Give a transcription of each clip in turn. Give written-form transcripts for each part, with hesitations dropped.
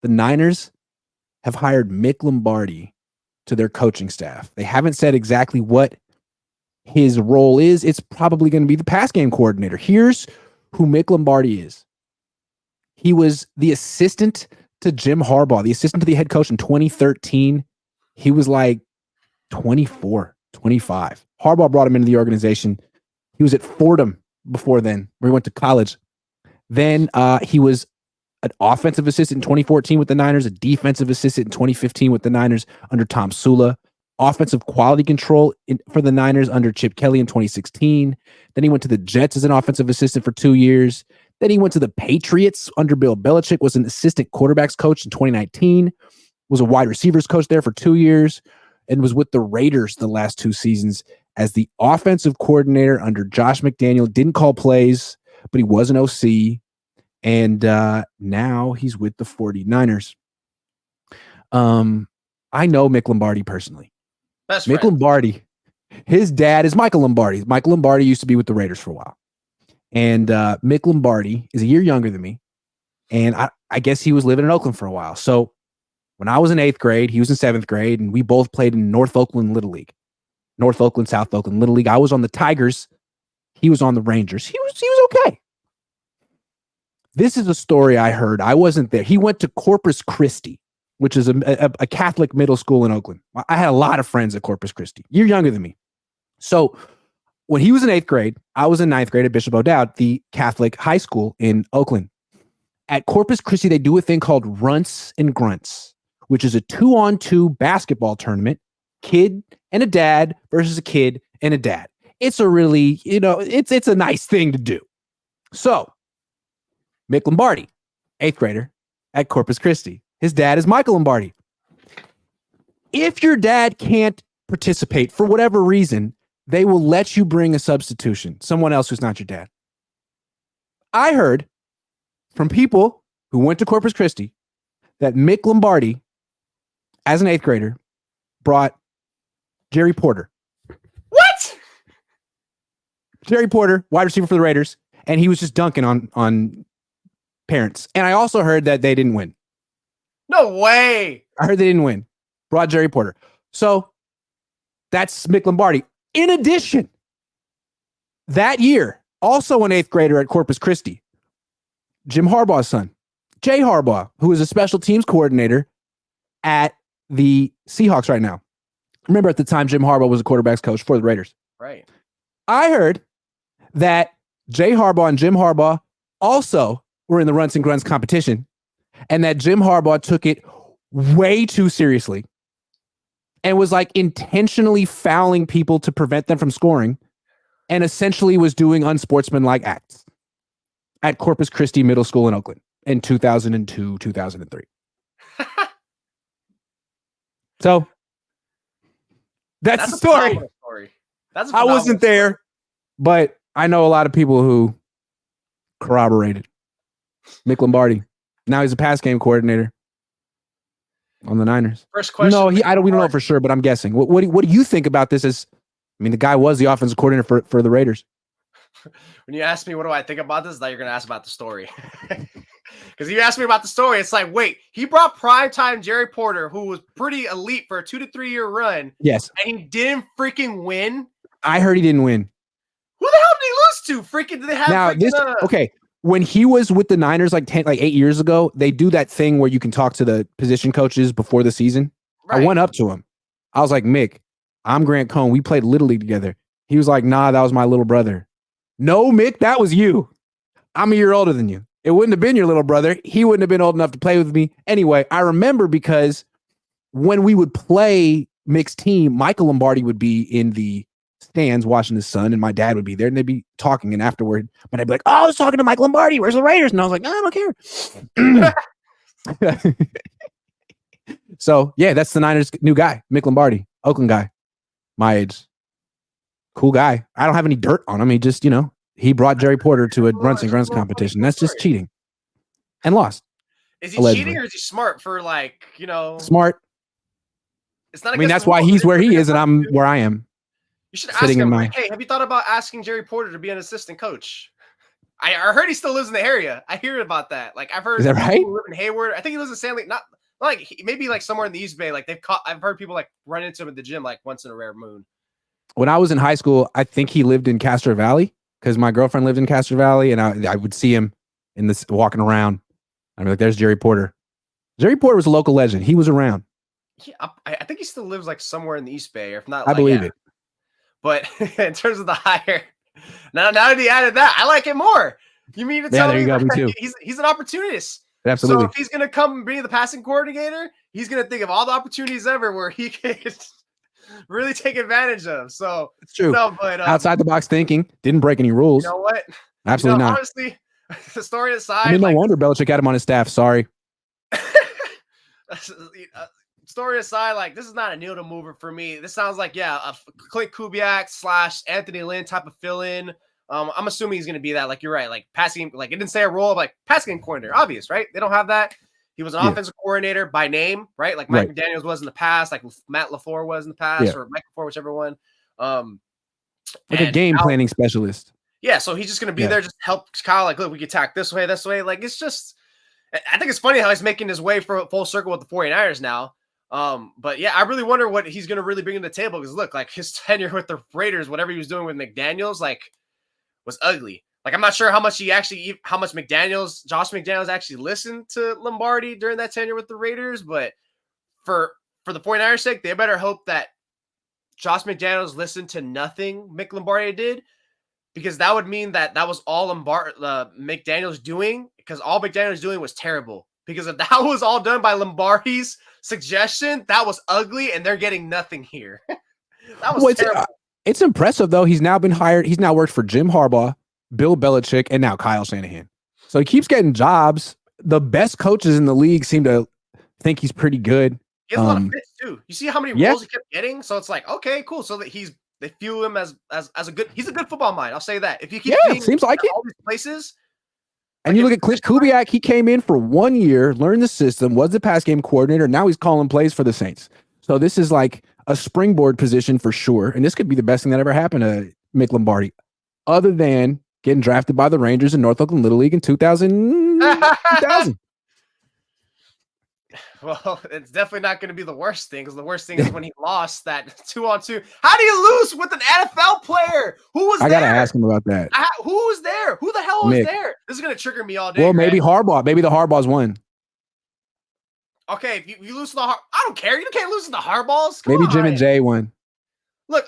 the Niners have hired Mick Lombardi to their coaching staff. They haven't said exactly what his role is. It's probably going to be the pass game coordinator. Here's who Mick Lombardi is. He was the assistant to Jim Harbaugh, the assistant to the head coach in 2013. He was like 24, 25. Harbaugh brought him into the organization. He was at Fordham before then, where he went to college. Then he was an offensive assistant in 2014 with the Niners, a defensive assistant in 2015 with the Niners under Tom Sula, offensive quality control for the Niners under Chip Kelly in 2016. Then he went to the Jets as an offensive assistant for 2 years. Then he went to the Patriots under Bill Belichick, was an assistant quarterbacks coach in 2019, was a wide receivers coach there for 2 years, and was with the Raiders the last 2 seasons as the offensive coordinator under Josh McDaniel. Didn't call plays, but he was an OC. And now he's with the 49ers. I know Mick Lombardi personally. Mick Lombardi, his dad is Michael Lombardi. Michael Lombardi used to be with the Raiders for a while. And Mick Lombardi is a year younger than me. And I guess he was living in Oakland for a while. So when I was in 8th grade, he was in 7th grade, and we both played in North Oakland Little League. North Oakland, South Oakland Little League. I was on the Tigers. He was on the Rangers. He was okay. This is a story I heard. I wasn't there. He went to Corpus Christi, which is a Catholic middle school in Oakland. I had a lot of friends at Corpus Christi. You're younger than me. So when he was in 8th grade, I was in 9th grade at Bishop O'Dowd, the Catholic high school in Oakland. At Corpus Christi, they do a thing called Runts and Grunts, which is a 2-on-2 basketball tournament, kid and a dad versus a kid and a dad. It's a really, it's a nice thing to do. So Mick Lombardi, 8th grader at Corpus Christi. His dad is Michael Lombardi. If your dad can't participate for whatever reason, they will let you bring a substitution, someone else who's not your dad. I heard from people who went to Corpus Christi that Mick Lombardi, as an 8th grader, brought Jerry Porter. What? Jerry Porter, wide receiver for the Raiders, and he was just dunking on parents. And I also heard that they didn't win. No way. I heard they didn't win. Brought Jerry Porter. So that's Mick Lombardi. In addition, that year, also an 8th grader at Corpus Christi, Jim Harbaugh's son, Jay Harbaugh, who is a special teams coordinator at the Seahawks right now. Remember, at the time, Jim Harbaugh was a quarterback's coach for the Raiders. Right. I heard that Jay Harbaugh and Jim Harbaugh also were in the Runts and Grunts competition, and that Jim Harbaugh took it way too seriously and was like intentionally fouling people to prevent them from scoring, and essentially was doing unsportsmanlike acts at Corpus Christi Middle School in Oakland in 2002, 2003. So that's the story. I wasn't there, but I know a lot of people who corroborated. Mick Lombardi. Now he's a pass game coordinator on the Niners. First question. No, we don't know for sure, but I'm guessing. What do you think about this? The guy was the offensive coordinator for the Raiders. When you ask me what do I think about this, now you're going to ask about the story. Because you asked me about the story, it's like, wait, he brought primetime Jerry Porter, who was pretty elite for a 2 to 3 year run. Yes. And he didn't freaking win. I heard he didn't win. Who the hell did he lose to? Freaking, did they have okay. When he was with the Niners like 8 years ago, they do that thing where you can talk to the position coaches before the season. Right. I went up to him. I was like, Mick, I'm Grant Cohn. We played Little League together. He was like, nah, that was my little brother. No, Mick, that was you. I'm a year older than you. It wouldn't have been your little brother. He wouldn't have been old enough to play with me. Anyway, I remember because when we would play Mick's team, Michael Lombardi would be in the stands watching his son, and my dad would be there, and they'd be talking, and afterward, but I'd be like, oh, I was talking to Michael Lombardi. Where's the Raiders? And I was like, no, I don't care. So, yeah, that's the Niners' new guy, Mick Lombardi, Oakland guy, my age. Cool guy. I don't have any dirt on him. He just, he brought Jerry Porter to a Runts and Grunts competition. That's just cheating. And lost. Is he cheating or is he smart for Smart. It's not. That's why he's where he is and I'm where I am. You should ask him, hey, have you thought about asking Jerry Porter to be an assistant coach? I heard he still lives in the area. I hear about that. Like I've heard. Is that right? People live in Hayward. I think he lives in Stanley. Not like maybe like somewhere in the East Bay. Like I've heard people like run into him at the gym like once in a rare moon. When I was in high school, I think he lived in Castro Valley because my girlfriend lived in Castro Valley, and I would see him in this walking around. I'd be like, "There's Jerry Porter." Jerry Porter was a local legend. He was around. Yeah, I think he still lives like somewhere in the East Bay, or if not, I believe it. But in terms of the hire, now that he added that, I like it more. You mean to tell me, me too. He's an opportunist? Absolutely. So if he's gonna come and be the passing coordinator, he's gonna think of all the opportunities ever where he could really take advantage of. So it's true. No, but outside the box thinking, didn't break any rules. You know what? Absolutely not. Honestly, the story aside, I mean, no wonder Belichick had him on his staff. Sorry. Story aside, like this is not a needle mover for me. This sounds like a Clint Kubiak / Anthony Lynn type of fill-in. I'm assuming he's going to be that. Like you're right, like passing. Like it didn't say a role of like passing game coordinator. Obvious, right? They don't have that. He was an offensive coordinator by name, right? Like Mike McDaniels was in the past, like Matt LaFleur was in the past, or Mike LaFleur, whichever one. Like a game planning specialist. Yeah, so he's just going to be there, just help Kyle. Like, look, we can attack this way, this way. Like it's just. I think it's funny how he's making his way for full circle with the 49ers now. But yeah, I really wonder what he's going to really bring to the table because look, like his tenure with the Raiders, whatever he was doing with McDaniels, like was ugly. Like I'm not sure how much Josh McDaniels actually listened to Lombardi during that tenure with the Raiders, but for the 49ers sake, they better hope that Josh McDaniels listened to nothing Mick Lombardi did, because that would mean that was all McDaniels doing, because all McDaniels doing was terrible. Because if that was all done by Lombardi's suggestion, that was ugly, and they're getting nothing here. That was terrible. It's impressive, though. He's now been hired. He's now worked for Jim Harbaugh, Bill Belichick, and now Kyle Shanahan. So he keeps getting jobs. The best coaches in the league seem to think he's pretty good. He has a lot of fits, too. You see how many roles he kept getting? So it's like, okay, cool. So that they view him as a good, he's a good football mind. I'll say that. If you keep it seems like it. All these places. And you look at Clint Kubiak, he came in for 1 year, learned the system, was the pass game coordinator. Now he's calling plays for the Saints. So this is like a springboard position for sure. And this could be the best thing that ever happened to Mick Lombardi, other than getting drafted by the Rangers in North Oakland Little League in 2000. Well, it's definitely not going to be the worst thing, because the worst thing is when he lost that 2-on-2. How do you lose with an NFL player? Who was there? I got to ask him about that. Who was there? Who the hell was there? This is going to trigger me all day. Well, maybe Harbaugh. Maybe the Harbaughs won. Okay, if you lose to the I don't care. You can't lose to the Harbaughs. Maybe Jim and Jay won. Look,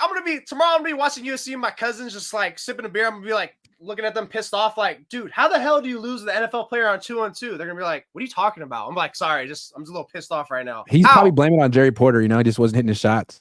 tomorrow I'm going to be watching UFC with my cousins, just like sipping a beer. I'm going to be like looking at them pissed off, like, dude, how the hell do you lose to the NFL player on 2-on-2? They're going to be like, what are you talking about? I'm like, sorry, I'm just a little pissed off right now. He's probably blaming it on Jerry Porter. He just wasn't hitting his shots.